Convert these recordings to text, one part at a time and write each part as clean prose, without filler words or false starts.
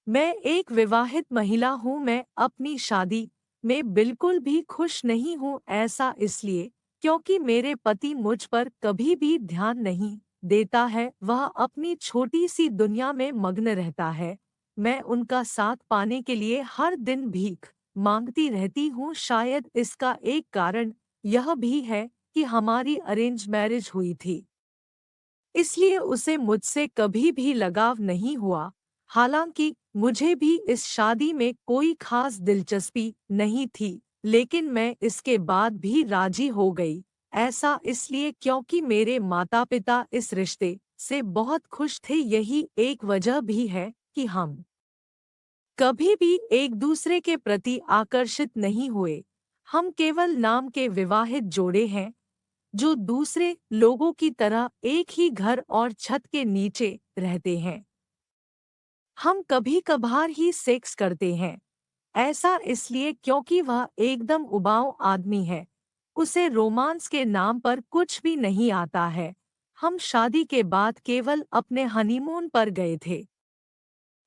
मैं एक विवाहित महिला हूँ। मैं अपनी शादी में बिल्कुल भी खुश नहीं हूँ। ऐसा इसलिए क्योंकि मेरे पति मुझ पर कभी भी ध्यान नहीं देता है। वह अपनी छोटी सी दुनिया में मग्न रहता है। मैं उनका साथ पाने के लिए हर दिन भीख मांगती रहती हूँ। शायद इसका एक कारण यह भी है कि हमारी अरेंज मैरिज हुई थी, इसलिए उसे मुझसे कभी भी लगाव नहीं हुआ। हालांकि मुझे भी इस शादी में कोई खास दिलचस्पी नहीं थी, लेकिन मैं इसके बाद भी राजी हो गई। ऐसा इसलिए क्योंकि मेरे माता-पिता इस रिश्ते से बहुत खुश थे। यही एक वजह भी है कि हम कभी भी एक दूसरे के प्रति आकर्षित नहीं हुए। हम केवल नाम के विवाहित जोड़े हैं, जो दूसरे लोगों की तरह एक ही घर और छत के नीचे रहते हैं। हम कभी कभार ही सेक्स करते हैं। ऐसा इसलिए क्योंकि वह एकदम उबाऊ आदमी है। उसे रोमांस के नाम पर कुछ भी नहीं आता है। हम शादी के बाद केवल अपने हनीमून पर गए थे।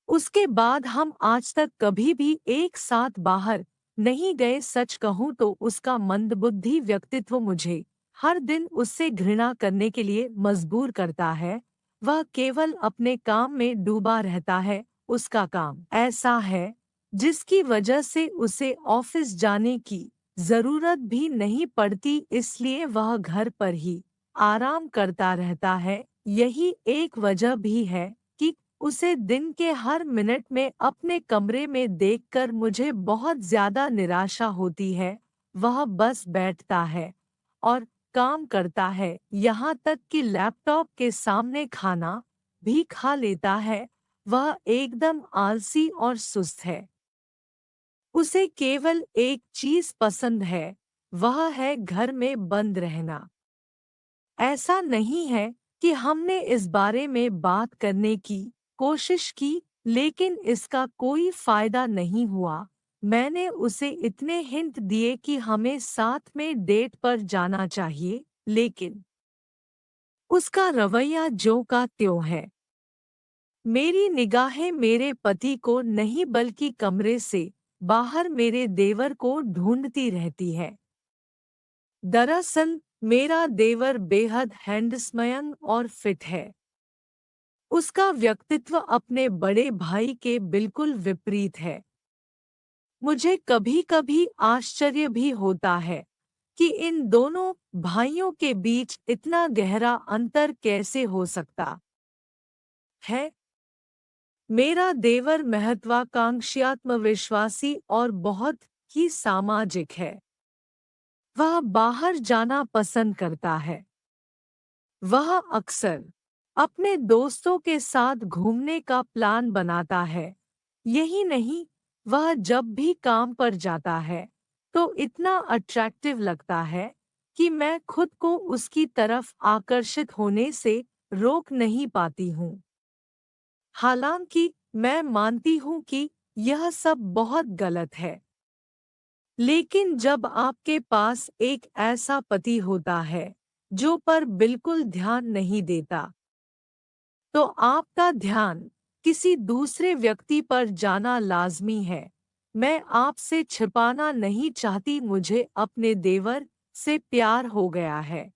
उसके बाद हम आज तक कभी भी एक साथ बाहर नहीं गए। सच कहूँ तो उसका मंदबुद्धि व्यक्तित्व मुझे हर दिन उससे घृणा करने के लिए मजबूर करता है। वह केवल अपने काम में डूबा रहता है। उसका काम ऐसा है जिसकी वजह से उसे ऑफिस जाने की जरूरत भी नहीं पड़ती, इसलिए वह घर पर ही आराम करता रहता है। यही एक वजह भी है कि उसे दिन के हर मिनट में अपने कमरे में देखकर मुझे बहुत ज्यादा निराशा होती है। वह बस बैठता है और काम करता है, यहाँ तक कि लैपटॉप के सामने खाना भी खा लेता है। वह एकदम आलसी और सुस्त है। उसे केवल एक चीज पसंद है, वह है घर में बंद रहना। ऐसा नहीं है कि हमने इस बारे में बात करने की कोशिश की, लेकिन इसका कोई फायदा नहीं हुआ। मैंने उसे इतने हिंट दिए कि हमें साथ में डेट पर जाना चाहिए, लेकिन उसका रवैया ज्यों का त्यों है। मेरी निगाहें मेरे पति को नहीं बल्कि कमरे से बाहर मेरे देवर को ढूंढती रहती है। दरअसल मेरा देवर बेहद हैंडसम और फिट है। उसका व्यक्तित्व अपने बड़े भाई के बिल्कुल विपरीत है। मुझे कभी-कभी आश्चर्य भी होता है कि इन दोनों भाइयों के बीच इतना गहरा अंतर कैसे हो सकता है। मेरा देवर महत्वाकांक्षी, आत्मविश्वासी और बहुत ही सामाजिक है। वह बाहर जाना पसंद करता है। वह अक्सर अपने दोस्तों के साथ घूमने का प्लान बनाता है। यही नहीं, वह जब भी काम पर जाता है तो इतना अट्रैक्टिव लगता है कि मैं खुद को उसकी तरफ आकर्षित होने से रोक नहीं पाती हूँ। हालांकि मैं मानती हूँ कि यह सब बहुत गलत है, लेकिन जब आपके पास एक ऐसा पति होता है जो पर बिल्कुल ध्यान नहीं देता, तो आपका ध्यान किसी दूसरे व्यक्ति पर जाना लाज़मी है। मैं आपसे छिपाना नहीं चाहती, मुझे अपने देवर से प्यार हो गया है।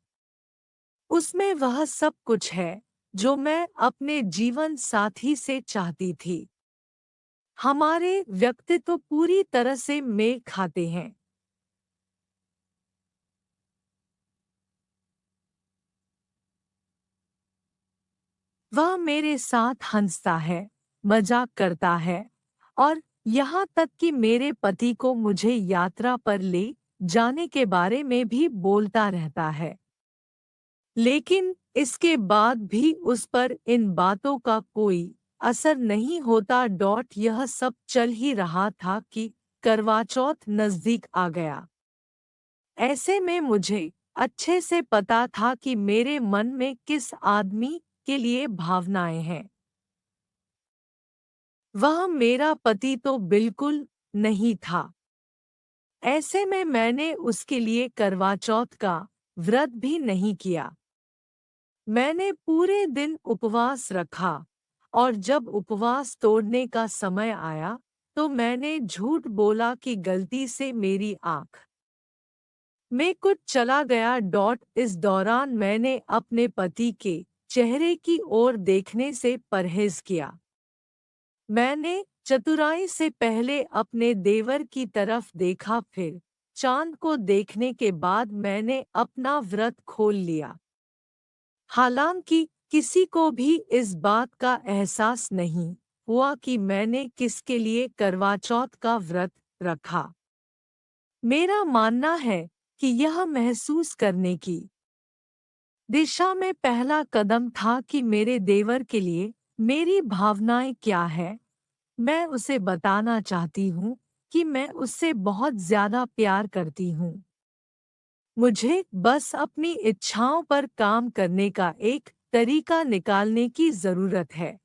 उसमें वह सब कुछ है जो मैं अपने जीवन साथी से चाहती थी। हमारे व्यक्तित्व पूरी तरह से मेल खाते हैं। वह मेरे साथ हंसता है, मजाक करता है और यहाँ तक कि मेरे पति को मुझे यात्रा पर ले जाने के बारे में भी बोलता रहता है। लेकिन इसके बाद भी उस पर इन बातों का कोई असर नहीं होता। यह सब चल ही रहा था कि करवा चौथ नजदीक आ गया। ऐसे में मुझे अच्छे से पता था कि मेरे मन में किस आदमी के लिए भावनाएं हैं। वह मेरा पति तो बिल्कुल नहीं था। ऐसे में मैंने उसके लिए करवा चौथ का व्रत भी नहीं किया। मैंने पूरे दिन उपवास रखा और जब उपवास तोड़ने का समय आया, तो मैंने झूठ बोला कि गलती से मेरी आँख में कुछ चला गया। इस दौरान मैंने अपने पति के चेहरे की ओर देखने से परहेज किया। मैंने चतुराई से पहले अपने देवर की तरफ देखा, फिर चांद को देखने के बाद मैंने अपना व्रत खोल लिया। हालांकि किसी को भी इस बात का एहसास नहीं हुआ कि मैंने किसके लिए करवा चौथ का व्रत रखा। मेरा मानना है कि यह महसूस करने की दिशा में पहला कदम था कि मेरे देवर के लिए मेरी भावनाएं क्या है। मैं उसे बताना चाहती हूँ कि मैं उससे बहुत ज्यादा प्यार करती हूँ। मुझे बस अपनी इच्छाओं पर काम करने का एक तरीका निकालने की जरूरत है।